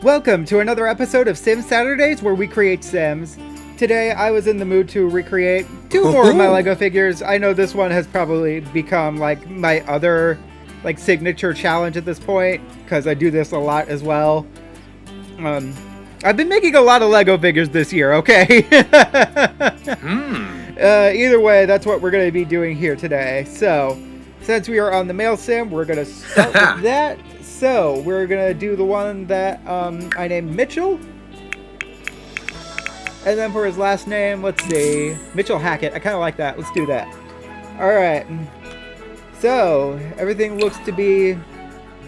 Welcome to another episode of Sim Saturdays where we create Sims. Today I was in the mood to recreate two more of my Lego figures. I know this one has probably become like my other like signature challenge at this point because I do this a lot as well. I've been making a lot of Lego figures this year, okay? Either way, that's what we're going to be doing here today. So, since we are on the mail sim, we're going to start with that. So, we're going to do the one that I named Mitchell. And then for his last name, let's see, Mitchell Hackett. I kind of like that. Let's do that. All right. So, everything looks to be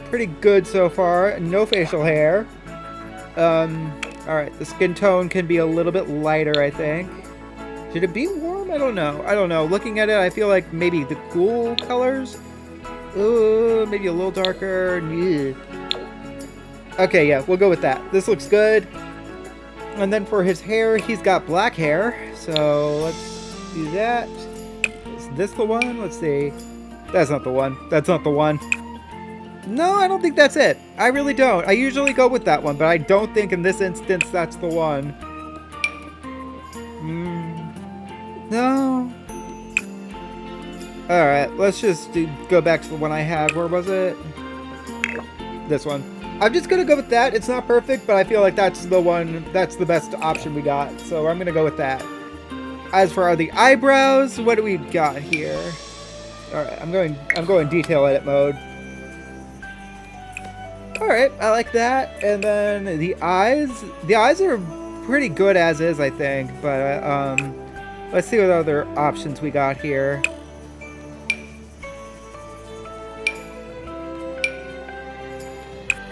pretty good so far. No facial hair. Alright, the skin tone can be a little bit lighter, I think. Should it be warm? I don't know. Looking at it, I feel like maybe the cool colors? Ooh, maybe a little darker. Yeah. Okay, yeah, we'll go with that. This looks good. And then for his hair, he's got black hair. So, let's do that. Is this the one? Let's see. That's not the one. That's not the one. No, I don't think that's it. I really don't. I usually go with that one, but I don't think in this instance that's the one. No. Alright, let's just go back to the one I had. Where was it? This one. I'm just going to go with that. It's not perfect, but I feel like that's the one. That's the best option we got. So I'm going to go with that. As for the eyebrows, what do we got here? Alright, I'm going detail edit mode. Alright, I like that. And then the eyes are pretty good as is, I think. But, let's see what other options we got here.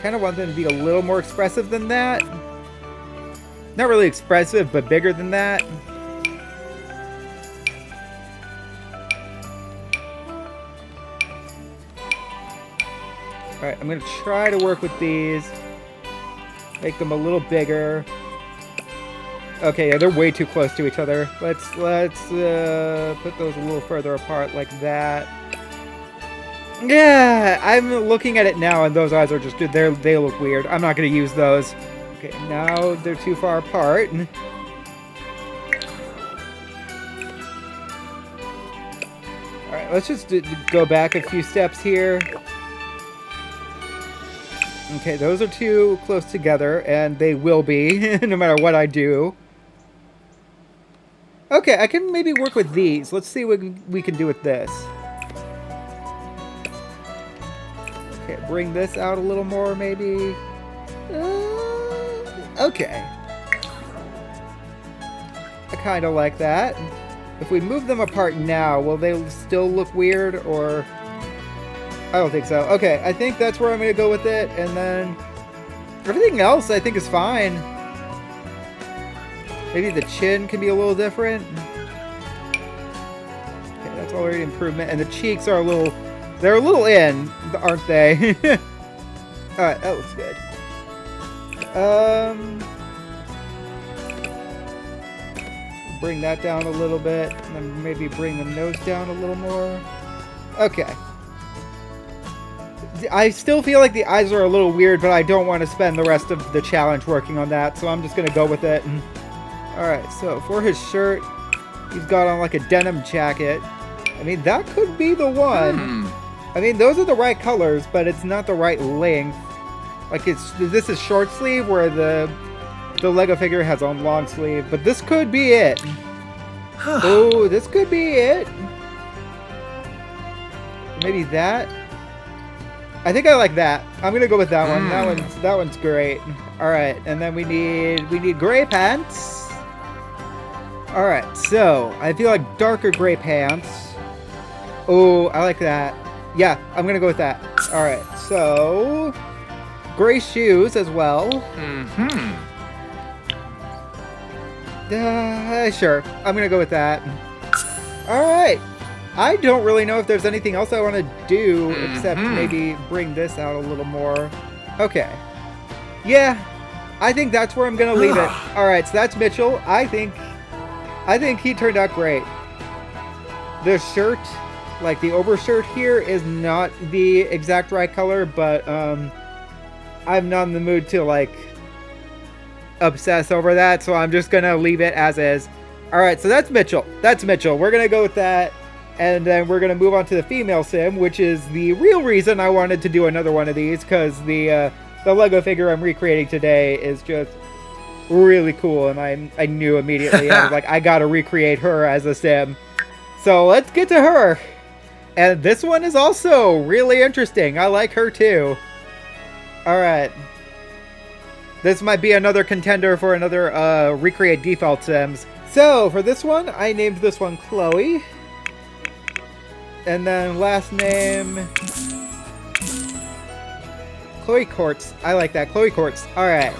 Kind of want them to be a little more expressive than that. Not really expressive, but bigger than that. Alright, I'm going to try to work with these. Make them a little bigger. Okay, yeah, they're way too close to each other. Let's put those a little further apart like that. Yeah, I'm looking at it now and those eyes are just, they look weird. I'm not going to use those. Okay, now they're too far apart. Alright, let's just go back a few steps here. Okay, those are too close together, and they will be, no matter what I do. Okay, I can maybe work with these. Let's see what we can do with this. Okay, bring this out a little more, maybe. Okay. I kind of like that. If we move them apart now, will they still look weird, or... I don't think so. Okay, I think that's where I'm going to go with it, and then everything else I think is fine. Maybe the chin can be a little different. Okay, that's already an improvement, and the cheeks are they're a little in, aren't they? Alright, that looks good. Bring that down a little bit, and then maybe bring the nose down a little more. Okay. I still feel like the eyes are a little weird, but I don't want to spend the rest of the challenge working on that, so I'm just going to go with it. Alright, so for his shirt, he's got on like a denim jacket. I mean, that could be the one. I mean, those are the right colors, but it's not the right length. Like, this is short sleeve, where the Lego figure has on long sleeve, but this could be it. Oh, this could be it. Maybe that. I think I like that. I'm gonna go with that one. That one's great. All right, and then we need gray pants. All right, so I feel like darker gray pants. Oh, I like that. Yeah, I'm gonna go with that. All right, so gray shoes as well. Sure, I'm gonna go with that. All right. I don't really know if there's anything else I want to do except maybe bring this out a little more. Okay. Yeah, I think that's where I'm going to leave it. All right, so that's Mitchell. I think he turned out great. The shirt, like the overshirt here, is not the exact right color, but I'm not in the mood to like obsess over that, so I'm just gonna leave it as is. All right, so that's Mitchell. That's Mitchell. We're gonna go with that, and then we're gonna move on to the female sim, which is the real reason I wanted to do another one of these, because the Lego figure I'm recreating today is just really cool, and I knew immediately. I was like, I gotta recreate her as a sim. So let's get to her. And this one is also really interesting. I like her too. All right. This might be another contender for another recreate default sims. So for this one, I named this one Chloe. And then last name... Chloe Quartz. I like that. Chloe Quartz. All right.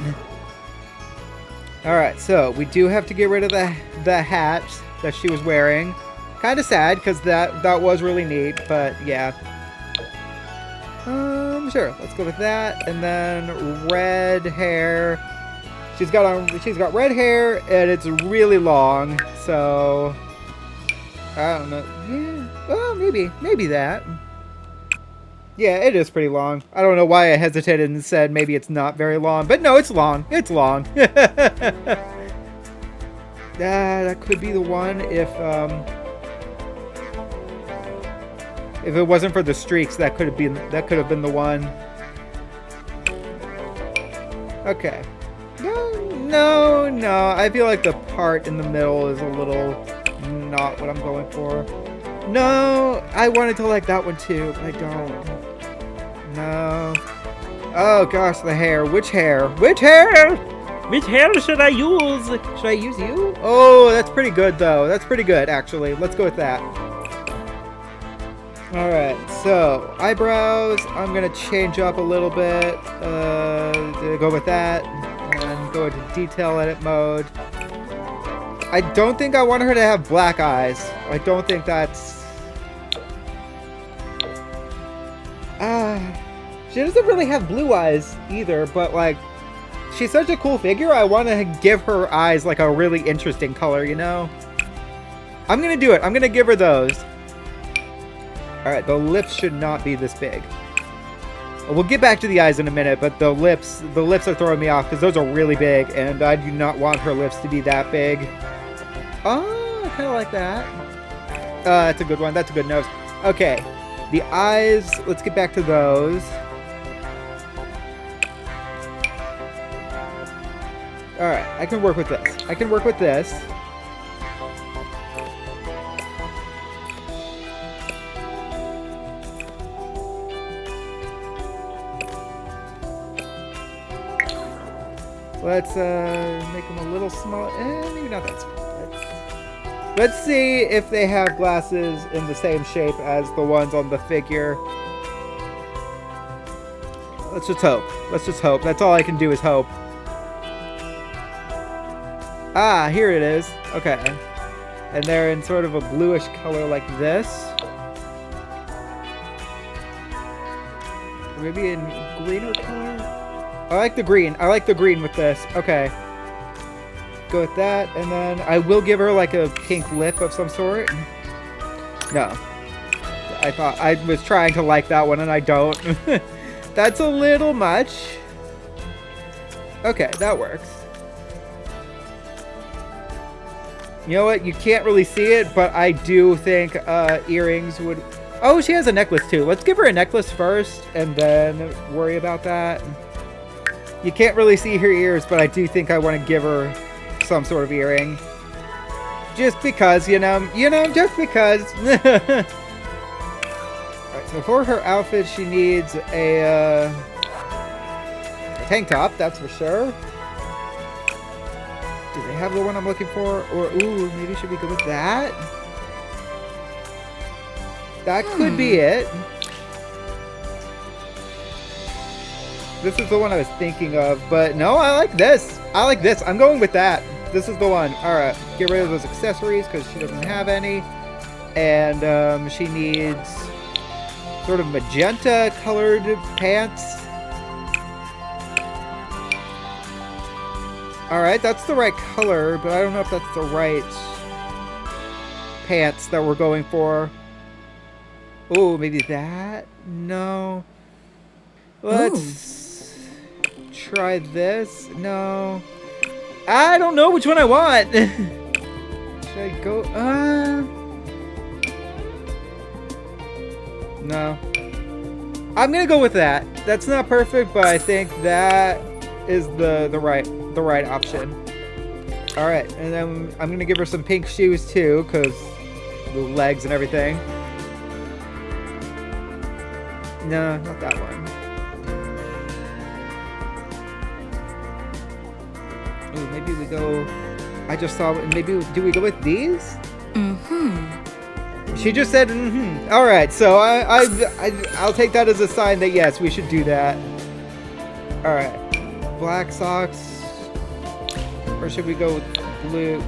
All right, so we do have to get rid of the hat that she was wearing. Kind of sad, because that was really neat, but yeah. Sure, let's go with that. And then red hair. She's got red hair, and it's really long, so I don't know. Yeah, well, maybe that. Yeah, it is pretty long. I don't know why I hesitated and said maybe it's not very long, but no, it's long. It's long. That could be the one if it wasn't for the streaks. That could have been the one. Okay. No. I feel like the part in the middle is a little not what I'm going for. No, I wanted to like that one too, but I don't. No. Oh gosh, the hair. Which hair? Which hair? Which hair should I use? Should I use you? Oh, that's pretty good though. That's pretty good actually. Let's go with that. Alright, so eyebrows, I'm gonna change up a little bit. Go with that. And go into detail edit mode. I don't think I want her to have black eyes. I don't think that's... she doesn't really have blue eyes either, but like, she's such a cool figure, I want to give her eyes like a really interesting color, you know? I'm gonna do it. I'm gonna give her those. Alright, the lips should not be this big. We'll get back to the eyes in a minute, but the lips are throwing me off because those are really big, and I do not want her lips to be that big. Oh, I kind of like that. That's a good one. That's a good nose. Okay, the eyes, let's get back to those. Alright, I can work with this. I can work with this. Let's make them a little small. Maybe not that small. Let's see if they have glasses in the same shape as the ones on the figure. Let's just hope. Let's just hope. That's all I can do is hope. Ah, here it is. Okay. And they're in sort of a bluish color like this. Maybe in greener color? I like the green. I like the green with this. Okay. Go with that. And then I will give her like a pink lip of some sort. No. I thought I was trying to like that one and I don't. That's a little much. Okay, that works. You know what? You can't really see it, but I do think earrings would... Oh, she has a necklace too. Let's give her a necklace first and then worry about that. You can't really see her ears, but I do think I want to give her some sort of earring. Just because, you know, just because. Alright, so for her outfit, she needs a tank top, that's for sure. Do they have the one I'm looking for? Or, ooh, maybe should we go with that? That could be it. This is the one I was thinking of, but no, I like this. I like this. I'm going with that. This is the one. All right, get rid of those accessories because she doesn't have any. And she needs sort of magenta colored pants. All right, that's the right color, but I don't know if that's the right pants that we're going for. Oh, maybe that? No. Let's try this. No. I don't know which one I want. Should I go? No. I'm gonna go with that. That's not perfect, but I think that is the right option. All right, and then I'm gonna give her some pink shoes too, cause the legs and everything. No, not that one. Ooh, maybe we go. I just saw. Maybe do we go with these? She just said, All right, so I'll take that as a sign that yes, we should do that. All right, black socks, or should we go with blue?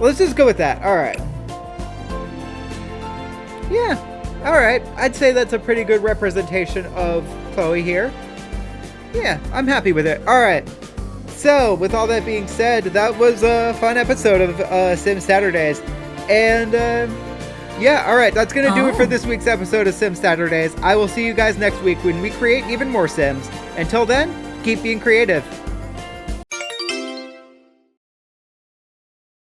Let's just go with that. All right. Yeah. All right. I'd say that's a pretty good representation of Chloe here. Yeah, I'm happy with it. All right. So, with all that being said, that was a fun episode of Sim Saturdays, and. Yeah, alright, that's going to do it for this week's episode of Sim Saturdays. I will see you guys next week when we create even more Sims. Until then, keep being creative.